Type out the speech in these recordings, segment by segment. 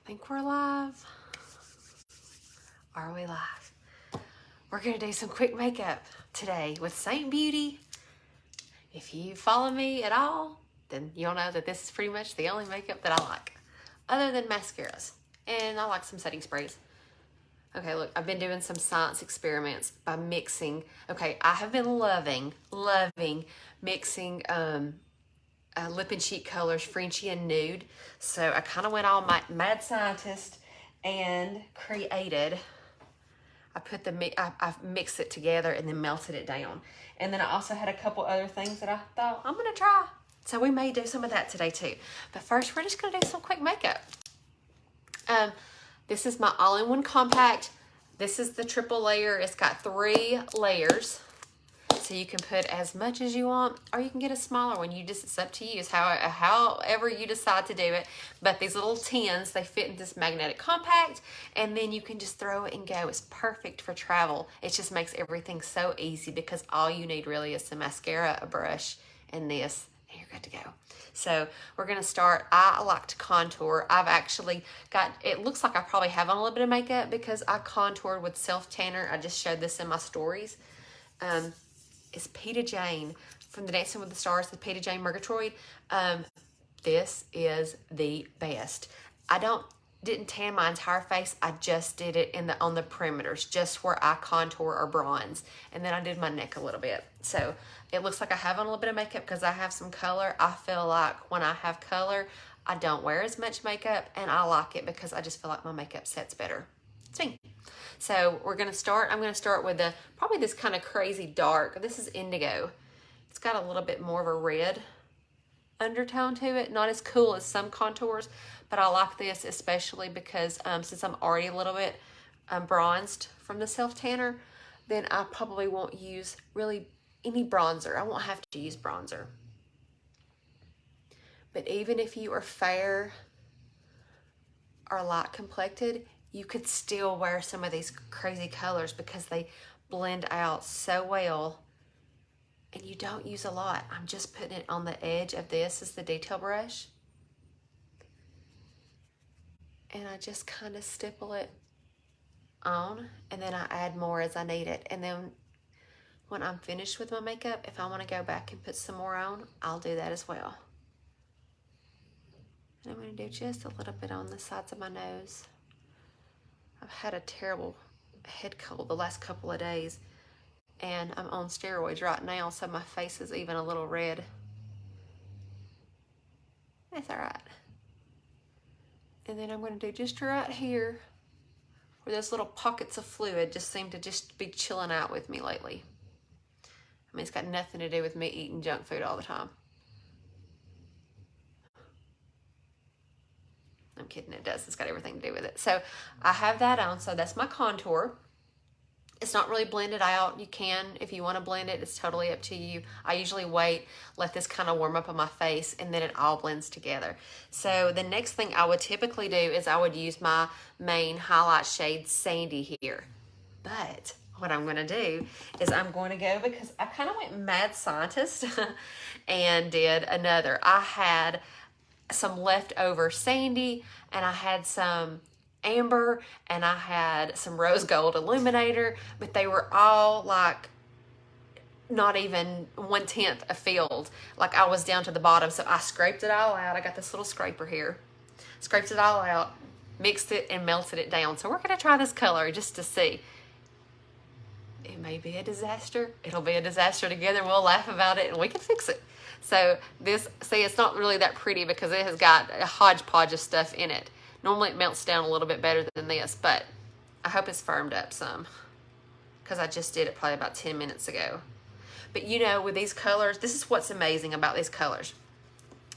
think we're live. Are we live? We're gonna do some quick makeup today with Seint Beauty. If you follow me at all, then you'll know that this is pretty much the only makeup that I like, other than mascaras. And I like some setting sprays. Okay, look, I've been doing some science experiments by mixing. Okay, I have been loving mixing lip and cheek colors, Frenchy and Nude. So I kind of went all mad scientist and created. I mixed it together and then melted it down. And then I also had a couple other things that I thought I'm gonna try. So we may do some of that today too. But first, we're just gonna do some quick makeup. This is my all-in-one compact. This is the triple layer. It's got 3 layers. So you can put as much as you want, or you can get a smaller one. It's up to you. It's however you decide to do it. But these little tins, they fit in this magnetic compact, and then you can just throw it and go. It's perfect for travel. It just makes everything so easy because all you need really is some mascara, a brush, and this, and you're good to go. So we're gonna start. I like to contour. I've actually got, it looks like I probably have on a little bit of makeup because I contoured with self tanner. I just showed this in my stories. Is Peter Jane from the Dancing with the Stars, the Peter Jane Murgatroyd. This is the best. I didn't tan my entire face. I just did it on the perimeters, just where I contour or bronze, and then I did my neck a little bit. So it looks like I have on a little bit of makeup because I have some color. I feel like when I have color, I don't wear as much makeup, and I like it because I just feel like my makeup sets better. It's me. So we're gonna start. I'm gonna start with probably this kind of crazy dark. This is indigo. It's got a little bit more of a red undertone to it. Not as cool as some contours, but I like this especially because since I'm already a little bit bronzed from the self tanner, then I probably won't use really any bronzer. I won't have to use bronzer. But even if you are fair or light complected, you could still wear some of these crazy colors because they blend out so well, and you don't use a lot. I'm just putting it on the edge of this as the detail brush, and I just kind of stipple it on, and then I add more as I need it. And then when I'm finished with my makeup, if I want to go back and put some more on, I'll do that as well. And I'm going to do just a little bit on the sides of my nose. I've had a terrible head cold the last couple of days, and I'm on steroids right now, so my face is even a little red. That's all right. And then I'm going to do just right here where those little pockets of fluid just seem to just be chilling out with me lately. I mean, it's got nothing to do with me eating junk food all the time. I'm kidding, it does. It's got everything to do with it. So I have that on, so that's my contour. It's not really blended out. You can, if you want to blend it, it's totally up to you. I usually wait, let this kind of warm up on my face, and then it all blends together. So the next thing I would typically do is I would use my main highlight shade, Sandy, here. But what I'm going to do is I'm going to go, because I kind of went mad scientist and did another. I had some leftover Sandy, and I had some amber, and I had some rose gold illuminator, but they were all like not even 1/10 a filled. Like I was down to the bottom, so I scraped it all out. I got this little scraper here, scraped it all out, mixed it, and melted it down. So we're gonna try this color just to see. It may be a disaster. It'll be a disaster together. We'll laugh about it and we can fix it. So this, see, it's not really that pretty because it has got a hodgepodge of stuff in it. Normally it melts down a little bit better than this, but I hope it's firmed up some because I just did it probably about 10 minutes ago. But you know, with these colors, this is what's amazing about these colors.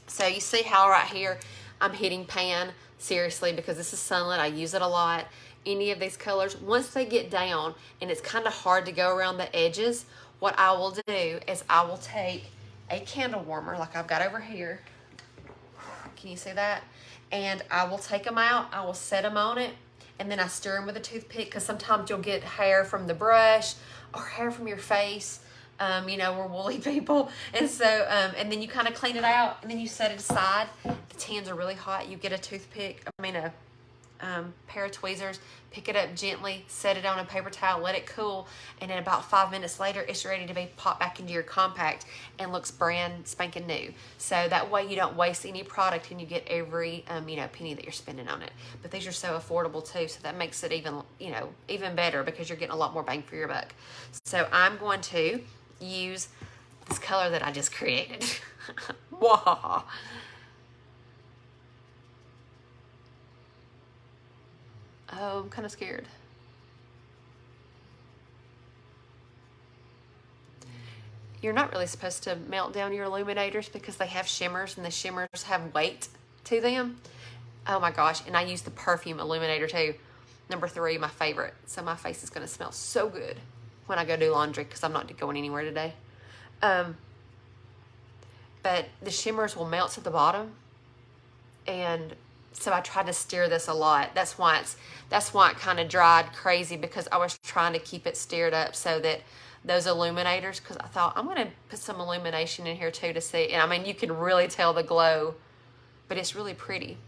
So you see how right here I'm hitting pan, seriously, because this is sunlit. I use it a lot. Any of these colors, once they get down and it's kind of hard to go around the edges, what I will do is I will take a candle warmer like I've got over here. Can you see that? And I will take them out, I will set them on it, and then I stir them with a toothpick because sometimes you'll get hair from the brush or hair from your face. You know, we're woolly people. And so, and then you kind of clean it out and then you set it aside. The tans are really hot. You get a toothpick, pair of tweezers, pick it up gently, set it on a paper towel, let it cool, and then about 5 minutes later, it's ready to be popped back into your compact and looks brand spanking new. So that way you don't waste any product and you get every penny that you're spending on it. But these are so affordable too, so that makes it even better because you're getting a lot more bang for your buck. So I'm going to use this color that I just created. Wow. Oh, I'm kind of scared. You're not really supposed to melt down your illuminators because they have shimmers and the shimmers have weight to them. Oh my gosh, and I use the perfume illuminator too. Number 3, my favorite. So my face is going to smell so good when I go do laundry because I'm not going anywhere today. But the shimmers will melt to the bottom, and so I tried to stir this a lot. That's why it kind of dried crazy, because I was trying to keep it stirred up so that those illuminators, because I thought I'm going to put some illumination in here too to see. And I mean, you can really tell the glow, but it's really pretty.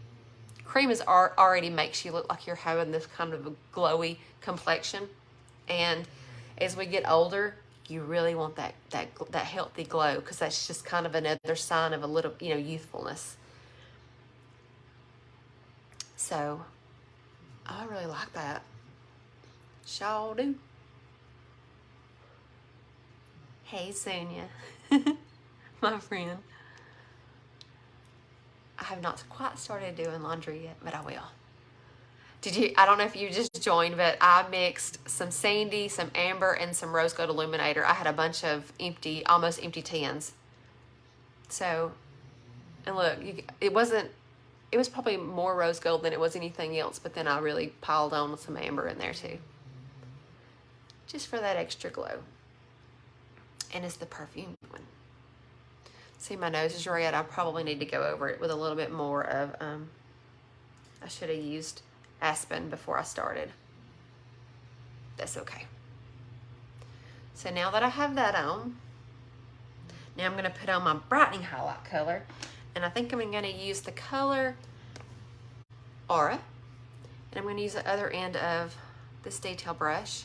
Cream already makes you look like you're having this kind of a glowy complexion, and as we get older, you really want that healthy glow, because that's just kind of another sign of a little youthfulness. So I really like that. Sure do. Hey, Sonia, my friend. I have not quite started doing laundry yet, but I will. I don't know if you just joined, but I mixed some sandy, some amber, and some rose gold illuminator. I had a bunch of almost empty tins. So, and look, it was probably more rose gold than it was anything else, but then I really piled on some amber in there too. Just for that extra glow. And it's the perfume one. See, my nose is red. I probably need to go over it with a little bit more of, I should have used Aspen before I started. That's okay. So now that I have that on, now I'm going to put on my brightening highlight color. And I think I'm going to use the color Aura. And I'm going to use the other end of this detail brush.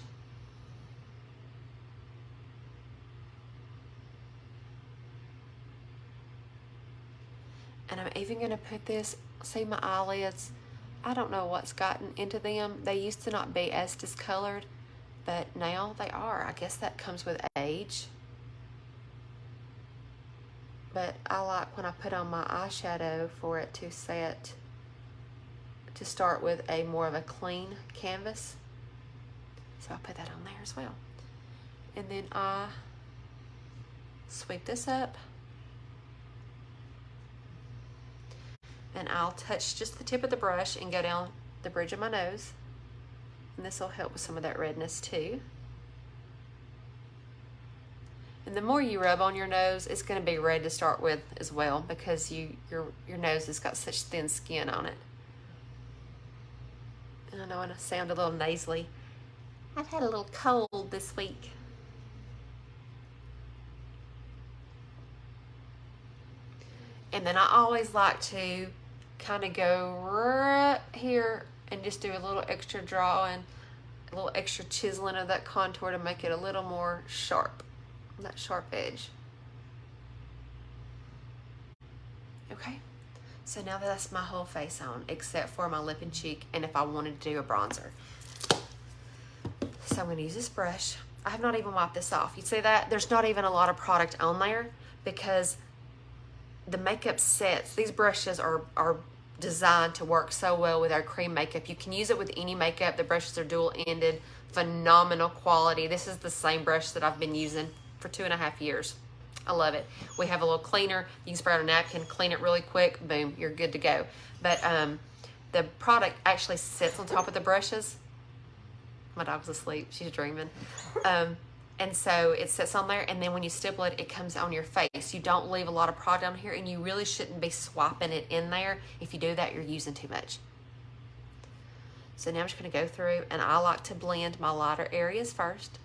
And I'm even going to put this, see my eyelids, I don't know what's gotten into them. They used to not be as discolored, but now they are. I guess that comes with age. But I like when I put on my eyeshadow for it to set, to start with a more of a clean canvas. So I put that on there as well. And then I sweep this up. And I'll touch just the tip of the brush and go down the bridge of my nose. And this will help with some of that redness too. And the more you rub on your nose, it's going to be red to start with as well, because your nose has got such thin skin on it. And I know I sound a little nasally. I've had a little cold this week. And then I always like to kind of go right here and just do a little extra drawing, a little extra chiseling of that contour to make it a little more sharp, that sharp edge. Okay, so now that's my whole face on, except for my lip and cheek, and if I wanted to do a bronzer. So I'm going to use this brush. I have not even wiped this off. You see that? There's not even a lot of product on there, because the makeup sets, these brushes are designed to work so well with our cream makeup. You can use it with any makeup. The brushes are dual-ended, phenomenal quality. This is the same brush that I've been using for 2.5 years. I love it. We have a little cleaner. You can spray on a napkin, clean it really quick, boom, you're good to go. But the product actually sits on top of the brushes. My dog's asleep, she's dreaming. And so it sits on there, and then when you stipple it, it comes on your face. You don't leave a lot of product on here, and you really shouldn't be swiping it in there. If you do that, you're using too much. So now I'm just going to go through, and I like to blend my lighter areas first.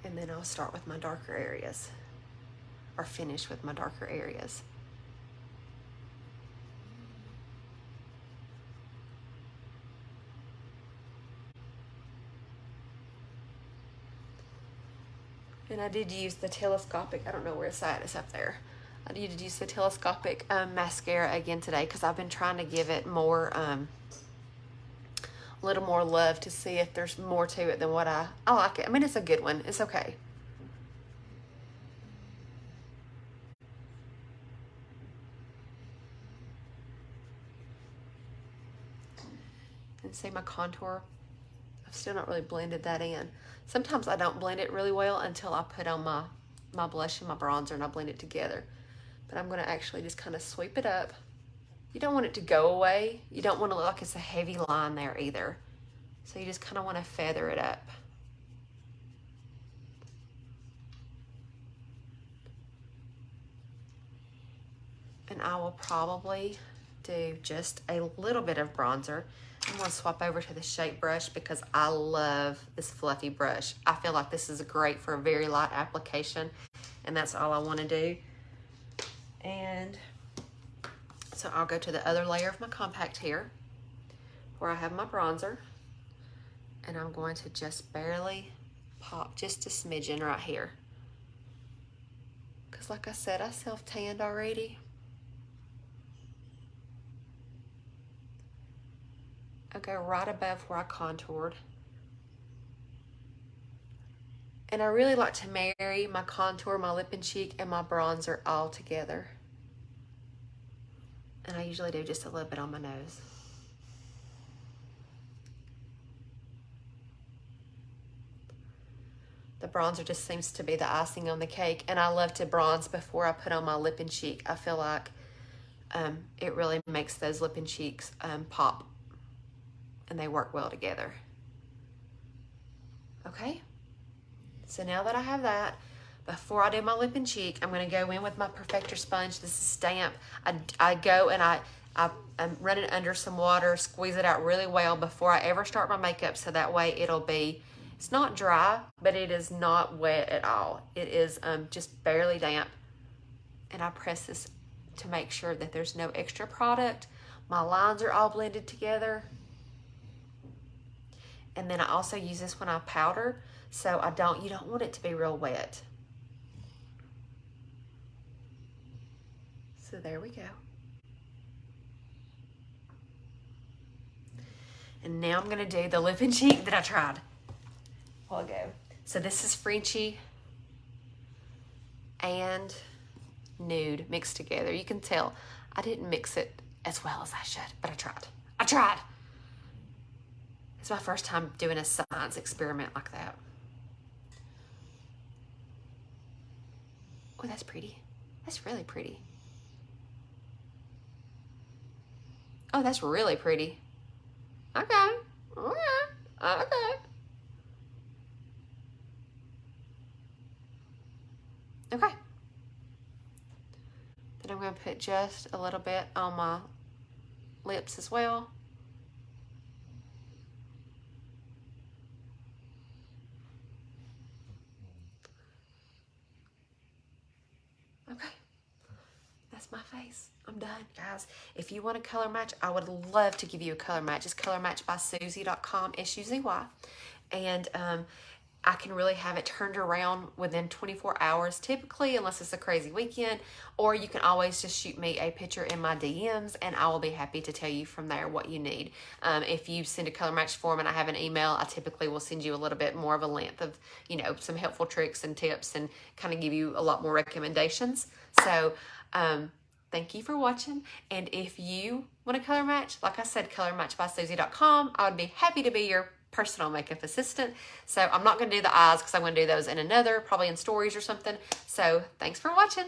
And then I'll start with my darker areas, or finish with my darker areas. And I did use the telescopic, I don't know where it's at, it's up there. I did use the telescopic mascara again today because I've been trying to give it more, a little more love to see if there's more to it than what I like it. I mean, it's a good one. It's okay. And see my contour, I've still not really blended that in. Sometimes I don't blend it really well until I put on my blush and my bronzer and I blend it together. But I'm going to actually just kind of sweep it up. You don't want it to go away. You don't want to look like it's a heavy line there either. So you just kind of want to feather it up. And I will probably do just a little bit of bronzer. I'm going to swap over to the shape brush because I love this fluffy brush. I feel like this is great for a very light application, and that's all I want to do. And so I'll go to the other layer of my compact here where I have my bronzer, and I'm going to just barely pop just a smidgen right here. Because like I said, I self-tanned already. I go right above where I contoured. And I really like to marry my contour, my lip and cheek, and my bronzer all together. And I usually do just a little bit on my nose. The bronzer just seems to be the icing on the cake. And I love to bronze before I put on my lip and cheek. I feel like it really makes those lip and cheeks pop. And they work well together. Okay? So now that I have that, before I do my lip and cheek, I'm going to go in with my Perfector sponge. This is damp. I go and I'm running it under some water, squeeze it out really well before I ever start my makeup, so that way it'll be, it's not dry, but it is not wet at all. It is just barely damp. And I press this to make sure that there's no extra product. My lines are all blended together. And then I also use this when I powder, so you don't want it to be real wet. So there we go. And now I'm gonna do the lip and cheek that I tried a while ago. So this is Frenchy and Nude mixed together. You can tell I didn't mix it as well as I should, but I tried. I tried. It's my first time doing a science experiment like that. Oh, that's pretty. That's really pretty. Oh, that's really pretty. Okay. Okay. Okay. Then I'm going to put just a little bit on my lips as well. Okay, that's my face. I'm done, guys. If you want a color match, I would love to give you a color match. It's colormatchbysuzy.com, S-U-Z-Y. And I can really have it turned around within 24 hours, typically, unless it's a crazy weekend. Or you can always just shoot me a picture in my DMs, and I will be happy to tell you from there what you need. If you send a color match form and I have an email, I typically will send you a little bit more of a length of, some helpful tricks and tips and kind of give you a lot more recommendations. So, thank you for watching. And if you want a color match, like I said, colormatchbysuzy.com. I would be happy to be your personal makeup assistant. So I'm not going to do the eyes because I'm going to do those in another, probably in stories or something. So thanks for watching.